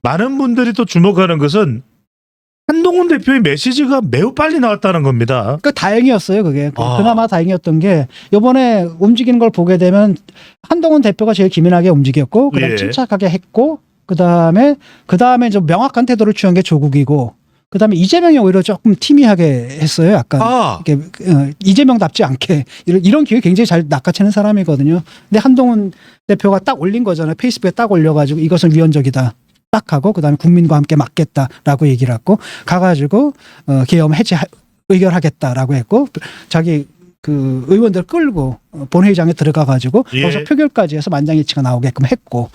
많은 분들이 또 주목하는 것은 한동훈 대표의 메시지가 매우 빨리 나왔다는 겁니다. 그 다행이었어요, 그게. 아. 그나마 다행이었던 게 이번에 움직이는 걸 보게 되면 한동훈 대표가 제일 기민하게 움직였고, 그다음에 예. 침착하게 했고, 그다음에 좀 명확한 태도를 취한 게 조국이고, 그다음에 이재명이 오히려 조금 티미하게 했어요, 약간. 이렇게 이재명답지 않게 이런 기회 굉장히 잘 낚아채는 사람이거든요. 근데 한동훈 대표가 딱 올린 거잖아요. 페이스북에 딱 올려가지고 이것은 위헌적이다. 딱 하고 그다음에 국민과 함께 막겠다라고 얘기를 했고 가가지고 계엄 해제 의결하겠다라고 했고 자기 그 의원들 끌고 본회의장에 들어가가지고 예. 거기서 표결까지 해서 만장일치가 나오게끔 했고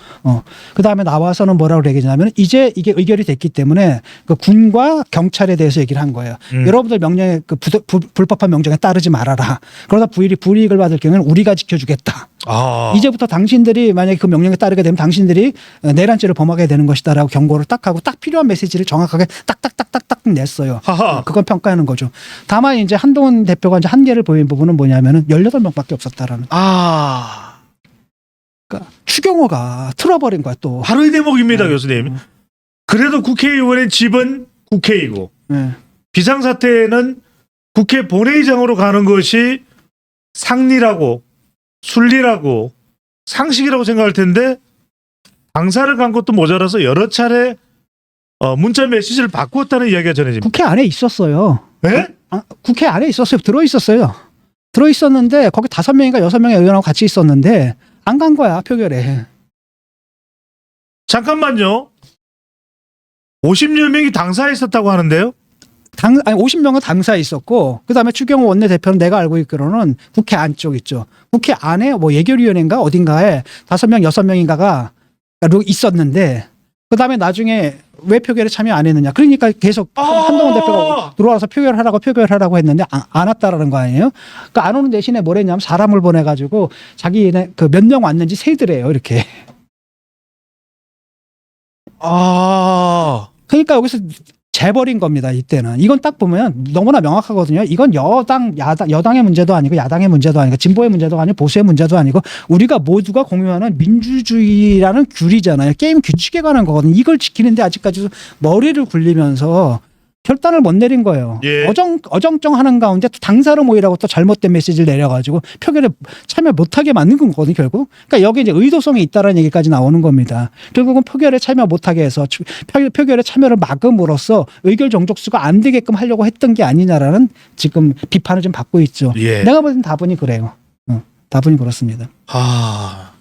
그 다음에 나와서는 뭐라고 얘기하냐면 이제 이게 의결이 됐기 때문에 그 군과 경찰에 대해서 얘기를 한 거예요. 여러분들 명령에 그 불법한 명령에 따르지 말아라. 그러다 불이익을 받을 경우에는 우리가 지켜주겠다. 이제부터 당신들이 만약에 그 명령에 따르게 되면 당신들이 내란죄를 범하게 되는 것이다라고 경고를 딱 하고 딱 필요한 메시지를 정확하게 딱딱딱딱딱 냈어요. 그건 평가하는 거죠. 다만 이제 한동훈 대표가 이제 한계를 보인 부분은 뭐냐면은 18명밖에 없었다라는. 그러니까 추경호가 틀어버린 거야 또. 바로 이 대목입니다, 교수님. 그래도 국회의원의 집은 국회이고 비상사태에는 국회 본회의장으로 가는 것이 상리라고 순리라고 상식이라고 생각할 텐데 당사를 간 것도 모자라서 여러 차례 문자 메시지를 바꾸었다는 이야기가 전해집니다. 국회 안에 있었어요. 네? 국회 안에 있었어요. 들어있었어요. 들어있었는데 거기 5명인가 6명의 의원하고 같이 있었는데 안 간 거야 표결에. 잠깐만요. 50여 명이 당사에 있었다고 하는데요. 50명은 당사에 있었고 그다음에 추경호 원내대표는 내가 알고 있기로는 국회 안쪽 있죠. 국회 안에 뭐 예결위원회인가 어딘가에 5명 6명인가가 있었는데 그다음에 나중에 왜 표결에 참여 안 했느냐. 그러니까 계속 한동훈 대표가 들어와서 표결하라고 했는데 안 왔다라는 거 아니에요. 그러니까 안 오는 대신에 뭘 했냐면 사람을 보내가지고 자기네 그 몇 명 왔는지 세더래요. 이렇게. 그러니까 여기서 재버린 겁니다. 이때는. 이건 딱 보면 너무나 명확하거든요. 이건 여당의 문제도 아니고 야당의 문제도 아니고 진보의 문제도 아니고 보수의 문제도 아니고 우리가 모두가 공유하는 민주주의라는 규리잖아요. 게임 규칙에 관한 거거든요. 이걸 지키는데 아직까지 머리를 굴리면서 결단을 못 내린 거예요. 예. 어정쩡하는 가운데 또 당사로 모이라고 또 잘못된 메시지를 내려가지고 표결에 참여 못하게 만든 거거든요, 결국. 그러니까 여기 이제 의도성이 있다라는 얘기까지 나오는 겁니다. 결국은 표결에 참여 못하게 해서 표결에 참여를 막음으로써 의결 정족수가 안 되게끔 하려고 했던 게 아니냐라는 지금 비판을 좀 받고 있죠. 예. 내가 보기엔 다분히 그래요. 다분히 그렇습니다.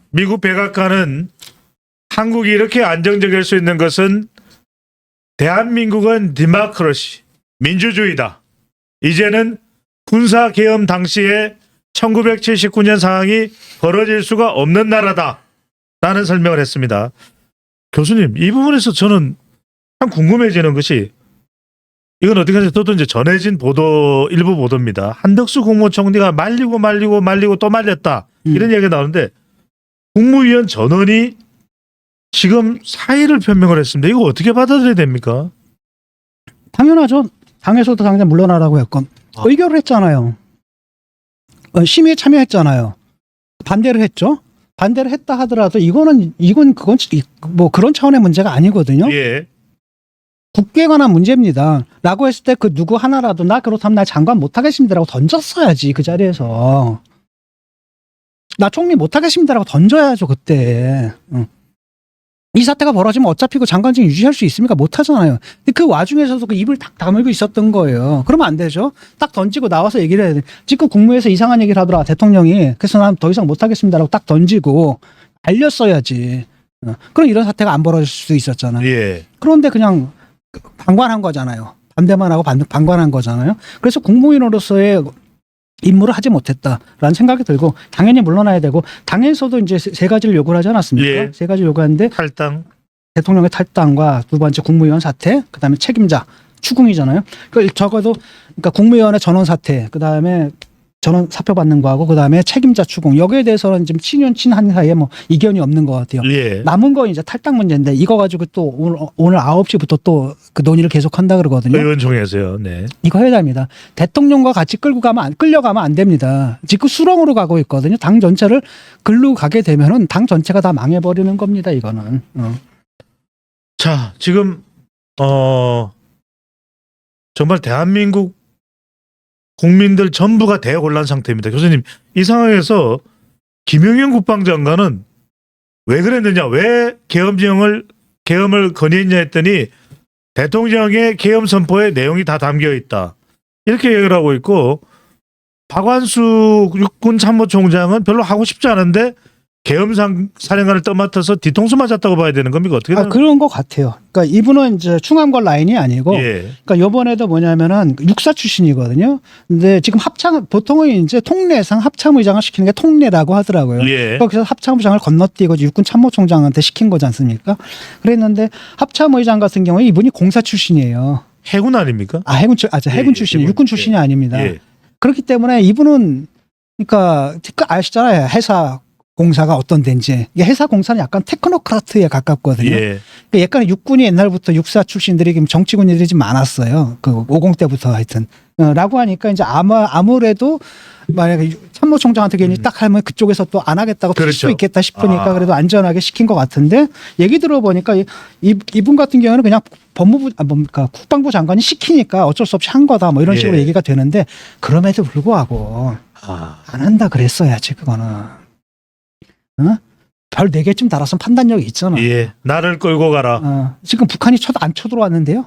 미국 백악관은 한국이 이렇게 안정적일 수 있는 것은 대한민국은 디마크러시, 민주주의다. 이제는 군사계엄 당시에 1979년 상황이 벌어질 수가 없는 나라다. 라는 설명을 했습니다. 교수님, 이 부분에서 저는 참 궁금해지는 것이 이건 어떻게 하는지 또 이제 전해진 일부 보도입니다. 한덕수 국무총리가 말리고 또 말렸다. 이런 얘기가 나오는데 국무위원 전원이 지금 사의를 표명을 했습니다. 이거 어떻게 받아들여야 됩니까? 당연하죠. 당에서도 당장 물러나라고 했건 의결을 했잖아요. 심의에 참여했잖아요. 반대를 했죠. 반대를 했다 하더라도 그건 뭐 그런 차원의 문제가 아니거든요. 예. 국회에 관한 문제입니다. 라고 했을 때 그 누구 하나라도 나 그렇다면 나 장관 못하겠습니다라고 던졌어야지 그 자리에서. 나 총리 못하겠습니다라고 던져야죠 그때. 이 사태가 벌어지면 어차피 그 장관직 유지할 수 있습니까? 못하잖아요. 근데 그 와중에서도 그 입을 딱 다물고 있었던 거예요. 그러면 안 되죠. 딱 던지고 나와서 얘기를 해야 돼. 지금 국무회에서 이상한 얘기를 하더라 대통령이. 그래서 난 더 이상 못하겠습니다라고 딱 던지고 알렸어야지. 그럼 이런 사태가 안 벌어질 수 있었잖아요. 예. 그런데 그냥 방관한 거잖아요. 반대만 하고 방관한 거잖아요. 그래서 국무위원으로서의 임무를 하지 못했다라는 생각이 들고 당연히 물러나야 되고 당에서도 이제 세 가지를 요구를 하지 않았습니까? 예. 세 가지 요구하는데 탈당. 대통령의 탈당과 두 번째 국무위원 사퇴, 그다음에 책임자 추궁이잖아요. 적어도 그러니까 국무위원의 전원 사퇴, 그다음에 전원 사표 받는 거하고 그다음에 책임자 추궁 여기에 대해서는 지금 친윤친한 사이에 뭐 이견이 없는 것 같아요. 예. 남은 건 이제 탈당 문제인데 이거 가지고 또 오늘 9시부터 또 그 논의를 계속한다 그러거든요. 의원총회에서요. 네. 이거 해야 됩니다. 대통령과 같이 끌려가면 안 됩니다. 지금 수렁으로 가고 있거든요. 당 전체를 글로 가게 되면은 당 전체가 다 망해버리는 겁니다. 이거는. 자, 지금 정말 대한민국 국민들 전부가 대혼란 상태입니다. 교수님, 이 상황에서 김용현 국방장관은 왜 그랬느냐, 왜 계엄을 건의했냐 했더니 대통령의 계엄 선포에 내용이 다 담겨 있다, 이렇게 얘기를 하고 있고, 박완수 육군 참모총장은 별로 하고 싶지 않은데 계엄 사령관을 떠맡아서 뒤통수 맞았다고 봐야 되는 겁니까? 어떻게 되는 그런 것 같아요. 그러니까 이분은 이제 충암권 라인이 아니고, 예. 그러니까 이번에도 뭐냐면은 육사 출신이거든요. 근데 지금 보통은 이제 통례상 합참의장을 시키는 게 통례라고 하더라고요. 예. 그래서 합참의장을 건너뛰고 육군 참모총장한테 시킨 거지 않습니까? 그랬는데 합참의장 같은 경우에 이분이 공사 출신이에요. 해군 아닙니까? 해군 예, 출신이 해군, 육군 출신이 아닙니다. 예. 그렇기 때문에 이분은 그러니까 아시잖아요. 해사 공사가 어떤 데인지. 이게 해사 공사는 약간 테크노크라트에 가깝거든요. 예. 그러니까 약간 육군이 옛날부터 육사 출신들이 정치군들이 좀 많았어요. 그 50 때부터 하여튼. 라고 하니까 이제 아무래도 만약에 참모총장한테 괜히 딱 하면 그쪽에서 또 안 하겠다고 칠 수 그렇죠. 있겠다 싶으니까 아. 그래도 안전하게 시킨 것 같은데, 얘기 들어보니까 이분 같은 경우는 그냥 국방부 장관이 시키니까 어쩔 수 없이 한 거다 뭐 이런 식으로 예. 얘기가 되는데, 그럼에도 불구하고 안 한다 그랬어야지 그거는. 어? 별 4개쯤 달았으면 판단력이 있잖아. 예. 나를 끌고 가라. 지금 북한이 안 쳐들어왔는데요.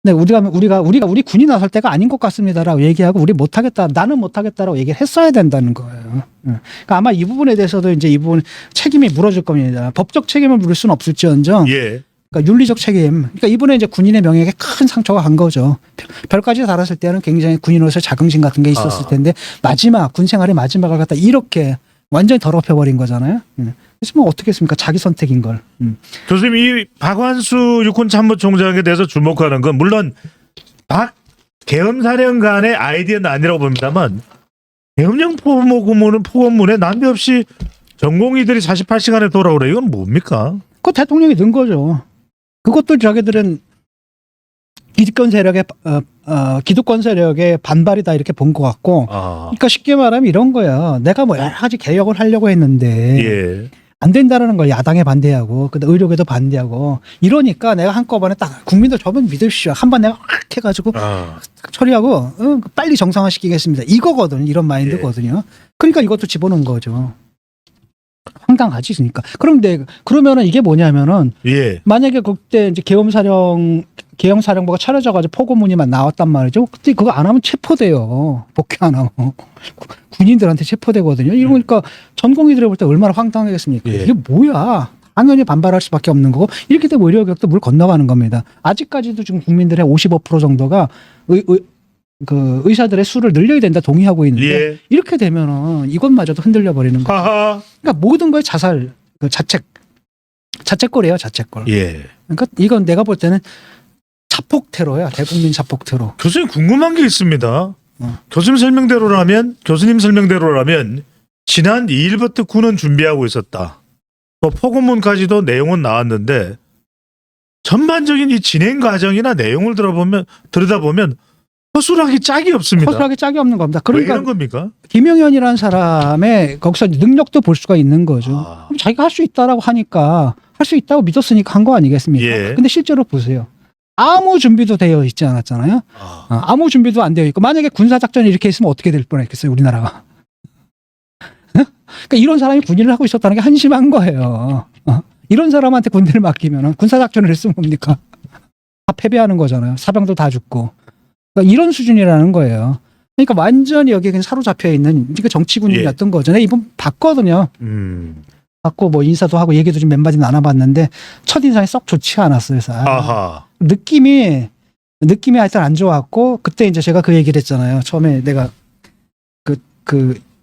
네, 우리 군이 나설 때가 아닌 것 같습니다라고 얘기하고, 우리 못하겠다, 나는 못하겠다라고 얘기를 했어야 된다는 거예요. 그러니까 아마 이 부분에 대해서도 이제 이 부분 책임이 물어질 겁니다. 법적 책임을 물을 수는 없을지언정, 예. 그러니까 윤리적 책임. 그러니까 이번에 이제 군인의 명예에 큰 상처가 간 거죠. 별까지 달았을 때는 굉장히 군인으로서 자긍심 같은 게 있었을 텐데, 군 생활의 마지막을 갖다 이렇게 완전히 더럽혀버린 거잖아요. 그래서 뭐 어떻게 했습니까? 자기 선택인 걸. 교수님, 이 박완수 육군 참모총장에 대해서 주목하는 건 물론 박 계엄사령관의 아이디어는 아니라고 봅니다만, 계엄령 포고문에 난데없이 전공의들이 48시간에 돌아오래, 이건 뭡니까? 그거 대통령이 넣은 거죠. 그것도 자기들은 기득권 세력의 반발이다 이렇게 본 것 같고, 그러니까 쉽게 말하면 이런 거야. 내가 뭐 여러 가지 개혁을 하려고 했는데 예. 안 된다는 걸 야당에 반대하고, 그다음 의료계도 반대하고, 이러니까 내가 한꺼번에 딱 국민들 저분 믿으시죠. 한번 내가 확 해가지고 처리하고 빨리 정상화시키겠습니다. 이거거든, 이런 마인드거든요. 그러니까 이것도 집어넣은 거죠. 황당하지, 그러니까. 그러면은 이게 뭐냐면은, 예. 만약에 그때 이제 계엄사령부가 차려져가지고 포고문이만 나왔단 말이죠. 그때 그거 안 하면 체포돼요. 복귀 안 하고. 군인들한테 체포되거든요. 이러니까 전공의들이 볼 때 얼마나 황당하겠습니까? 예. 이게 뭐야? 당연히 반발할 수밖에 없는 거고, 이렇게 되면 의료격도 물 건너가는 겁니다. 아직까지도 지금 국민들의 55% 정도가 의사들의 수를 늘려야 된다 동의하고 있는데, 예. 이렇게 되면은 이것마저도 흔들려 버리는 거예요. 하하. 그러니까 모든 거에 자책거리예요, 자책걸. 예. 그러니까 이건 내가 볼 때는 자폭 테러야, 대국민 자폭 테러. 교수님, 궁금한 게 있습니다. 교수님 설명대로라면 지난 2일부터 군은 준비하고 있었다. 또 포고문까지도 내용은 나왔는데, 전반적인 이 진행 과정이나 내용을 들여다보면 허술하기 짝이 없습니다. 허술하게 짝이 없는 겁니다. 왜 그러니까 이런 겁니까? 김용현이라는 사람의 거기서 능력도 볼 수가 있는 거죠. 그럼 자기가 할 수 있다라고 하니까, 할 수 있다고 믿었으니까 한 거 아니겠습니까? 예. 근데 실제로 보세요. 아무 준비도 되어 있지 않았잖아요. 아무 준비도 안 되어 있고, 만약에 군사작전이 이렇게 있으면 어떻게 될 뻔했겠어요, 우리나라가. 그러니까 이런 사람이 군인을 하고 있었다는 게 한심한 거예요. 이런 사람한테 군대를 맡기면 군사작전을 했으면 뭡니까? 다 패배하는 거잖아요. 사병도 다 죽고. 그러니까 이런 수준이라는 거예요. 그러니까 완전히 여기에 그냥 사로잡혀 있는 정치군이었던 거죠. 내가 이번 봤거든요. 봤고 뭐 인사도 하고 얘기도 좀 몇 마디 나눠봤는데, 첫인상이 썩 좋지 않았어요. 아하. 느낌이 하여튼 안 좋았고, 그때 이제 제가 그 얘기를 했잖아요. 처음에 내가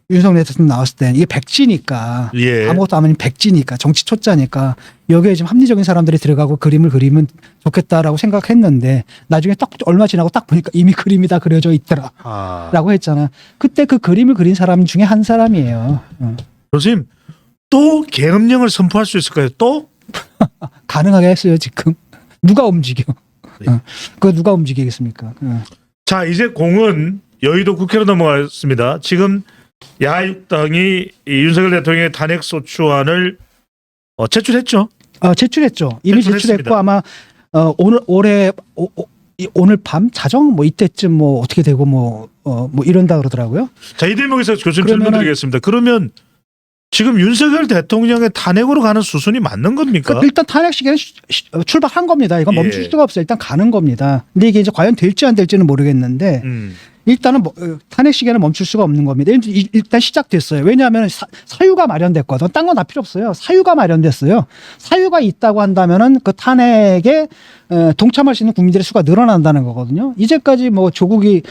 윤석열 대통령 나왔을 때, 이게 백지니까, 예. 아무것도 안 하면 백지니까, 정치 초짜니까 여기에 좀 합리적인 사람들이 들어가고 그림을 그리면 좋겠다라고 생각했는데, 나중에 딱 얼마 지나고 딱 보니까 이미 그림이 다 그려져 있더라 라고 했잖아. 그때 그 그림을 그린 사람 중에 한 사람이에요. 교수님, 또 계엄령을 선포할 수 있을까요? 또? 가능하게 했어요 지금. 누가 움직여? 그거 누가 움직이겠습니까? 자, 이제 공은 여의도 국회로 넘어갔습니다. 지금 야육당이 이 윤석열 대통령의 탄핵소추안을 제출했죠. 제출했죠. 이미 제출했습니다. 제출했고 아마 오늘 밤 자정 뭐 이때쯤 뭐 어떻게 되고 뭐 이런다 그러더라고요. 자, 이 대목에서 교수님 그러면은- 질문 드리겠습니다. 그러면 지금 윤석열 대통령의 탄핵으로 가는 수순이 맞는 겁니까? 그러니까 일단 탄핵 시기는 출발한 겁니다. 이건 예. 멈출 수가 없어요. 일단 가는 겁니다. 근데 이게 이제 과연 될지 안 될지는 모르겠는데 일단은 탄핵 시기는 멈출 수가 없는 겁니다. 일단 시작됐어요. 왜냐하면 사유가 마련됐거든. 딴 건 다 필요 없어요. 사유가 마련됐어요. 사유가 있다고 한다면은 그 탄핵에 동참할 수 있는 국민들의 수가 늘어난다는 거거든요. 이제까지 뭐 조국이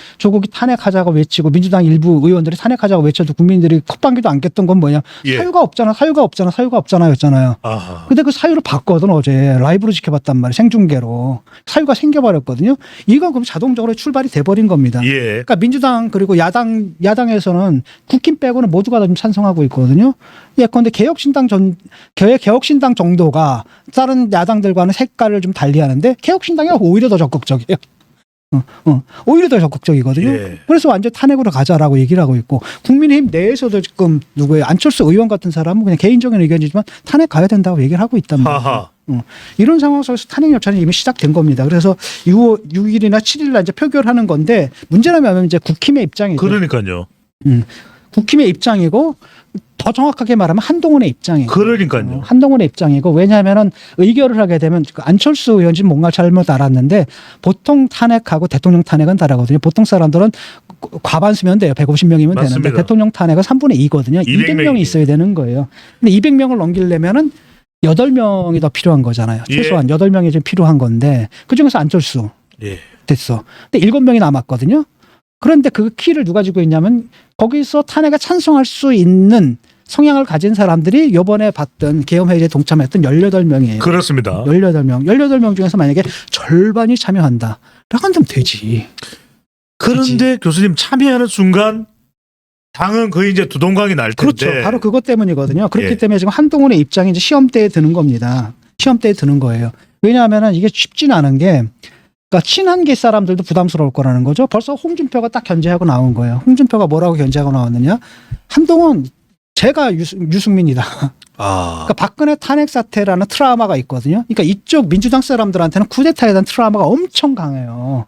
탄핵하자고 외치고 민주당 일부 의원들이 탄핵하자고 외쳐도 국민들이 콧방귀도 안 꼈던 건 뭐냐? 예. 사유가 없잖아였잖아요. 아하. 근데 그 사유를 봤거든. 어제 라이브로 지켜봤단 말이에요. 생중계로 사유가 생겨버렸거든요. 이건 그럼 자동적으로 출발이 돼버린 겁니다. 예. 그러니까 민주당 그리고 야당에서는 국힘 빼고는 모두가 다 좀 찬성하고 있거든요. 예컨대 개혁신당 정도가 다른 야당들과는 색깔을 좀 달리하는데 개혁신당이 오히려 더 적극적이에요. 오히려 더 적극적이거든요. 예. 그래서 완전 탄핵으로 가자라고 얘기를 하고 있고 국민의힘 내에서도 지금 안철수 의원 같은 사람은 그냥 개인적인 의견이지만 탄핵 가야 된다고 얘기를 하고 있단 말이에요. 하하. 이런 상황 속에서 탄핵 절차는 이미 시작된 겁니다. 그래서 6일이나 7일날 이제 표결하는 건데 문제는 뭐냐면 이제 국힘의 입장이죠. 그러니까요. 국힘의 입장이고 더 정확하게 말하면 한동훈의 입장이에요. 그러니까요. 한동훈의 입장이고 왜냐하면은 의결을 하게 되면 그 안철수 의원이 뭔가 잘못 알았는데 보통 탄핵하고 대통령 탄핵은 다르거든요. 보통 사람들은 과반수면 돼요. 150명이면 맞습니다. 되는데 대통령 탄핵은 3분의 2거든요. 200명이 있어야 되는 거예요. 근데 200명을 넘기려면은 8명이 더 필요한 거잖아요. 예. 최소한 8명이 좀 필요한 건데 그중에서 안철수 예. 됐어. 근데 7명이 남았거든요. 그런데 그 키를 누가 쥐고 있냐면 거기서 탄핵에 찬성할 수 있는 성향을 가진 사람들이 이번에 봤던 계엄회의에 동참했던 18명이에요. 그렇습니다. 18명 중에서 만약에 절반이 참여한다. 라고 한다면 되지. 그런데 교수님 참여하는 순간 당은 거의 이제 두동강이 날 텐데. 그렇죠. 바로 그것 때문이거든요. 그렇기 예. 때문에 지금 한동훈의 입장이 이제 시험대에 드는 겁니다. 시험대에 드는 거예요. 왜냐하면 이게 쉽지는 않은 게 그러니까 친한계 사람들도 부담스러울 거라는 거죠. 벌써 홍준표가 딱 견제하고 나온 거예요. 홍준표가 뭐라고 견제하고 나왔느냐? 한동훈 제가 유승민이다. 아. 그러니까 박근혜 탄핵 사태라는 트라우마가 있거든요. 그러니까 이쪽 민주당 사람들한테는 쿠데타에 대한 트라우마가 엄청 강해요.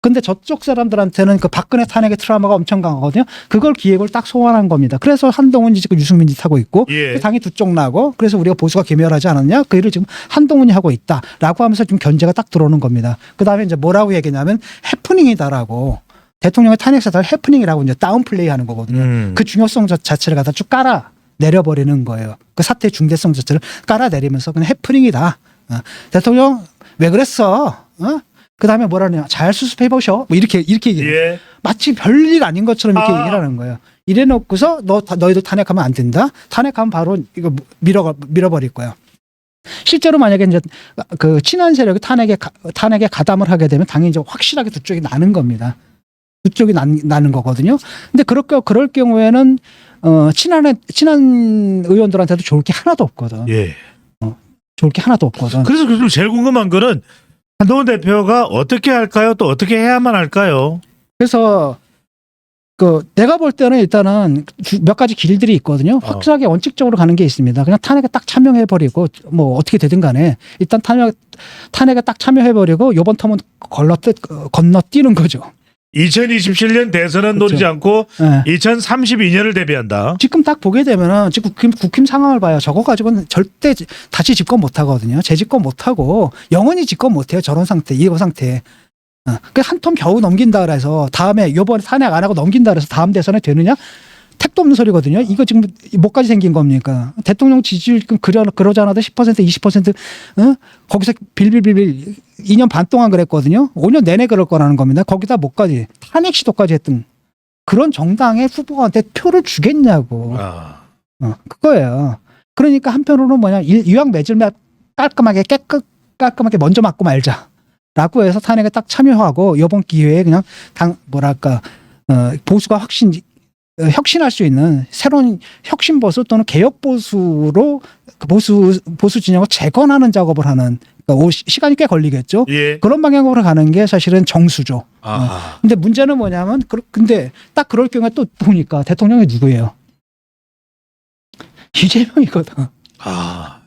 근데 저쪽 사람들한테는 그 박근혜 탄핵의 트라우마가 엄청 강하거든요. 그걸 기획을 딱 소환한 겁니다. 그래서 한동훈이 지금 유승민 짓 하고 있고 예. 당이 두 쪽 나고 그래서 우리가 보수가 괴멸하지 않았냐? 그 일을 지금 한동훈이 하고 있다라고 하면서 지금 견제가 딱 들어오는 겁니다. 그다음에 이제 뭐라고 얘기냐면 해프닝이다라고 대통령의 탄핵 사태를 해프닝이라고 이제 다운플레이 하는 거거든요. 그 중요성 자체를 갖다 쭉 깔아 내려버리는 거예요. 그 사태의 중대성 자체를 깔아 내리면서 그냥 해프닝이다. 대통령 왜 그랬어? 그 다음에 뭐라냐? 잘 수습해 보셔. 뭐 이렇게 얘기해요. 예. 마치 별일 아닌 것처럼 이렇게 아. 얘기를 하는 거예요. 이래 놓고서 너희들 탄핵하면 안 된다. 탄핵하면 바로 이거 밀어버릴 거야. 실제로 만약에 이제 그 친한 세력이 탄핵에 가담을 하게 되면 당연히 이제 확실하게 두 쪽이 나는 겁니다. 두 쪽이 나는 거거든요. 근데 그럴 경우에는 친한 의원들한테도 좋을 게 하나도 없거든. 예. 좋을 게 하나도 없거든. 그래서 교수님 제일 궁금한 거는 한동훈 대표가 어떻게 할까요? 또 어떻게 해야만 할까요? 그래서 내가 볼 때는 일단은 몇 가지 길들이 있거든요. 확실하게 원칙적으로 가는 게 있습니다. 그냥 탄핵에 딱 참여해버리고 뭐 어떻게 되든 간에 일단 탄핵에 딱 참여해버리고 요번 텀은 건너뛰는 거죠. 2027년 대선은 그렇죠. 노리지 않고 네. 2032년을 대비한다. 지금 딱 보게 되면은 지금 국힘 상황을 봐요. 저거 가지고는 절대 다시 집권 못 하거든요. 재집권 못 하고 영원히 집권 못 해요. 저런 상태, 이 상태. 그 한 텀 겨우 넘긴다 그래서 다음에 요번에 탄핵 안 하고 넘긴다 그래서 다음 대선에 되느냐? 택도 없는 소리거든요. 이거 지금 뭐까지 생긴 겁니까? 대통령 지지율 그러지 않아도 10% 20% 거기서 빌빌빌빌 2년 반 동안 그랬거든요. 5년 내내 그럴 거라는 겁니다. 거기다 뭐까지 탄핵 시도까지 했던 그런 정당의 후보한테 표를 주겠냐고. 그거예요. 그러니까 한편으로는 뭐냐 이왕 맺으면 깔끔하게 먼저 맞고 말자라고 해서 탄핵에 딱 참여하고 이번 기회에 그냥 보수가 혁신할 수 있는 새로운 혁신 보수 또는 개혁 보수로 보수 진영을 재건하는 작업을 하는 그러니까 시간이 꽤 걸리겠죠. 예. 그런 방향으로 가는 게 사실은 정수죠. 아. 근데 문제는 뭐냐면 근데 딱 그럴 경우에 또 보니까 대통령이 누구예요? 이재명이거든. 아.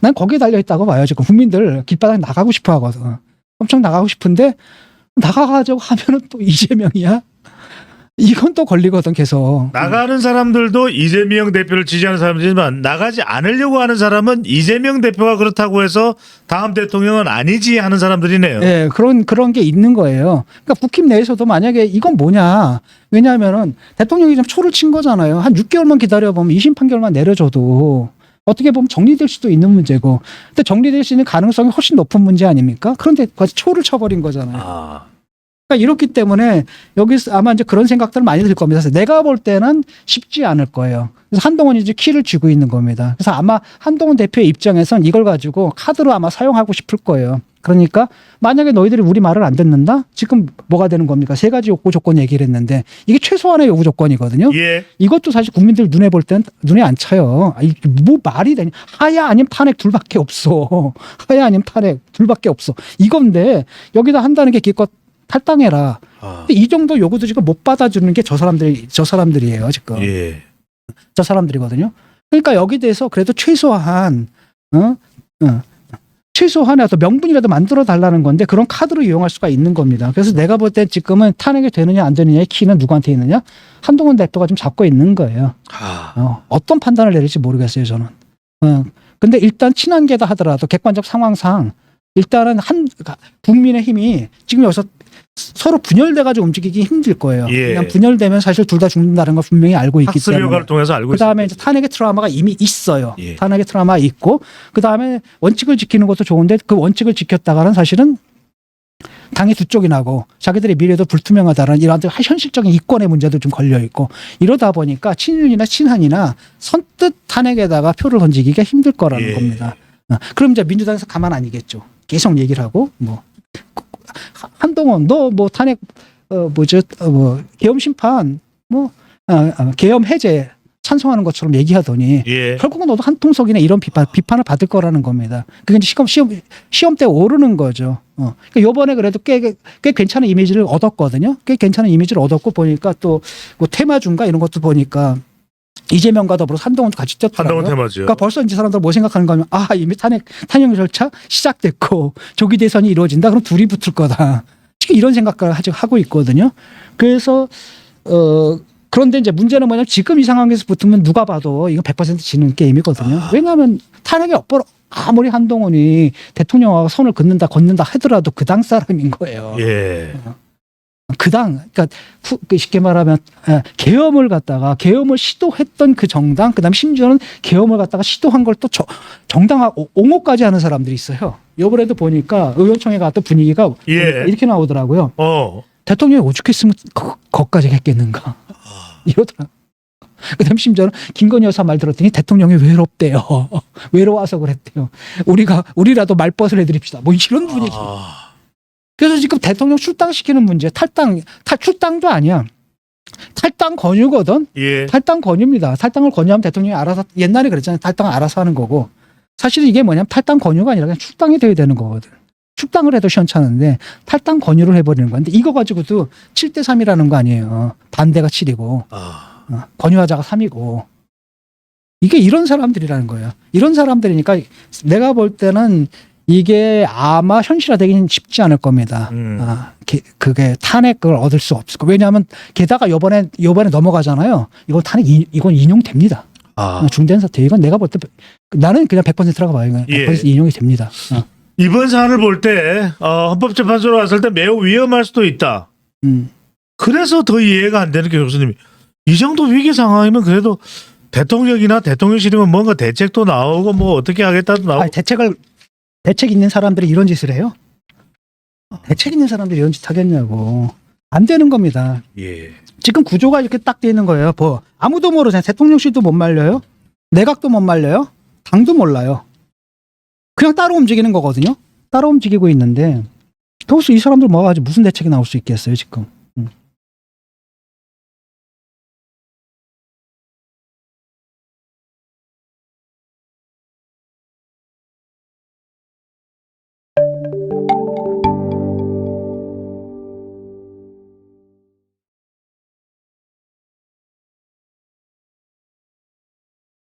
난 거기에 달려있다고 봐요. 지금 국민들 길바닥에 나가고 싶어 하거든. 엄청 나가고 싶은데 나가가지고 하면은 또 이재명이야? 이건 또 걸리거든 계속. 나가는 사람들도 이재명 대표를 지지하는 사람이지만 나가지 않으려고 하는 사람은 이재명 대표가 그렇다고 해서 다음 대통령은 아니지 하는 사람들이네요. 네, 그런 게 있는 거예요. 그러니까 국힘 내에서도 만약에 이건 뭐냐. 왜냐하면은 대통령이 좀 초를 친 거잖아요. 한 6개월만 기다려보면 2심 판결만 내려줘도 어떻게 보면 정리될 수도 있는 문제고. 근데 정리될 수 있는 가능성이 훨씬 높은 문제 아닙니까? 그런데 거기서 초를 쳐버린 거잖아요. 아, 그러니까 이렇기 때문에 여기서 아마 이제 그런 생각들 많이 들 겁니다. 그래서 내가 볼 때는 쉽지 않을 거예요. 그래서 한동훈이 이제 키를 쥐고 있는 겁니다. 그래서 아마 한동훈 대표의 입장에선 이걸 가지고 카드로 아마 사용하고 싶을 거예요. 그러니까 만약에 너희들이 우리 말을 안 듣는다? 지금 뭐가 되는 겁니까? 3가지 요구 조건 얘기를 했는데 이게 최소한의 요구 조건이거든요. 예. 이것도 사실 국민들 눈에 볼 때는 눈에 안 차요. 아, 이게 뭐 말이 되냐. 하야 아니면 탄핵 둘밖에 없어. 하야 아니면 탄핵 둘밖에 없어. 이건데 여기다 한다는 게 기껏 탈당해라. 아, 이 정도 요구도 지금 못 받아주는 게 저 사람들이에요 지금. 예. 저 사람들이거든요. 그러니까 여기 대해서 그래도 최소한 최소한의 어떤 명분이라도 만들어 달라는 건데 그런 카드로 이용할 수가 있는 겁니다. 그래서 내가 볼 때 지금은 탄핵이 되느냐 안 되느냐의 키는 누구한테 있느냐? 한동훈 대표가 좀 잡고 있는 거예요. 아, 어떤 판단을 내릴지 모르겠어요 저는. 근데 일단 친한계다 하더라도 객관적 상황상 일단은 국민의힘이 지금 여기서 서로 분열돼가지고 움직이기 힘들 거예요. 예. 그냥 분열되면 사실 둘 다 죽는다는 걸 분명히 알고 있기 학습 때문에. 효과를 통해서 알고 그 다음에 있습니다. 이제 탄핵의 트라우마가 이미 있어요. 예. 탄핵의 트라우마가 있고 그 다음에 원칙을 지키는 것도 좋은데 그 원칙을 지켰다가는 사실은 당이 두 쪽이 나고 자기들의 미래도 불투명하다는 이런 현실적인 이권의 문제도 좀 걸려 있고 이러다 보니까 친윤이나 친한이나 선뜻 탄핵에다가 표를 던지기가 힘들 거라는 예. 겁니다. 그럼 이제 민주당에서 가만 아니겠죠. 계속 얘기를 하고 뭐 한동훈 너 뭐 탄핵 계엄 심판 계엄 해제 찬성하는 것처럼 얘기하더니 예. 결국은 너도 한통속이네 이런 비판을 받을 거라는 겁니다. 그게 이제 시험 때 오르는 거죠. 그러니까 요번에 그래도 꽤 괜찮은 이미지를 얻었거든요. 꽤 괜찮은 이미지를 얻었고 보니까 또 뭐 테마주인가 이런 것도 보니까 이재명과 더불어 한동훈도 같이 뛰었더라고요. 한동훈 테마죠. 그러니까 벌써 이제 사람들 뭐 생각하는가 하면 이미 탄핵 절차 시작됐고 조기 대선이 이루어진다. 그럼 둘이 붙을 거다. 지금 이런 생각을 하고 있거든요. 그래서 그런데 이제 문제는 뭐냐면 지금 이 상황에서 붙으면 누가 봐도 이거 100% 지는 게임이거든요. 왜냐하면 탄핵의 업보로 아무리 한동훈이 대통령하고 선을 긋는다 하더라도 그 당 사람인 거예요. 예. 그러니까 쉽게 말하면 계엄을 시도했던 그 정당, 그다음 심지어는 계엄을 갖다가 시도한 걸 또 정당하고 옹호까지 하는 사람들이 있어요. 이번에도 보니까 의원총회 갔던 분위기가 예. 이렇게 나오더라고요. 대통령이 오죽했으면 거기까지 했겠는가 이러더라. 그다음 심지어는 김건희 여사 말 들었더니 대통령이 외롭대요. 외로워서 그랬대요. 우리라도 말벗을 해드립시다. 뭐 이런 분위기. 그래서 지금 대통령 출당시키는 문제, 출당도 아니야. 탈당 권유거든. 예. 탈당 권유입니다. 탈당을 권유하면 대통령이 알아서 옛날에 그랬잖아요. 탈당을 알아서 하는 거고. 사실 이게 뭐냐면 탈당 권유가 아니라 그냥 출당이 돼야 되는 거거든. 출당을 해도 시원찮은데 탈당 권유를 해버리는 건데 이거 가지고도 7대3이라는 거 아니에요. 반대가 7이고 권유하자가 3이고 이게 이런 사람들이라는 거예요. 이런 사람들이니까 내가 볼 때는 이게 아마 현실화되기는 쉽지 않을 겁니다. 그게 탄핵을 얻을 수 없을 거. 왜냐하면 게다가 요번에 넘어가잖아요. 이건 인용됩니다. 중대한 사태. 이건 내가 볼 때 나는 그냥 100%라고 봐요. 100% 예. 인용이 됩니다. 이번 사안을 볼 때 헌법재판소로 왔을 때 매우 위험할 수도 있다. 그래서 더 이해가 안 되는 게 교수님이 이 정도 위기 상황이면 그래도 대통령이나 대통령실이면 뭔가 대책도 나오고 뭐 어떻게 하겠다도 나오고. 대책 있는 사람들이 이런 짓을 해요? 대책 있는 사람들이 이런 짓 하겠냐고. 안 되는 겁니다. 예. 지금 구조가 이렇게 딱 돼 있는 거예요. 아무도 모르잖아요. 대통령실도 못 말려요. 내각도 못 말려요. 당도 몰라요. 그냥 따로 움직이는 거거든요. 따로 움직이고 있는데 거기서 이 사람들 모아가지고 무슨 대책이 나올 수 있겠어요 지금.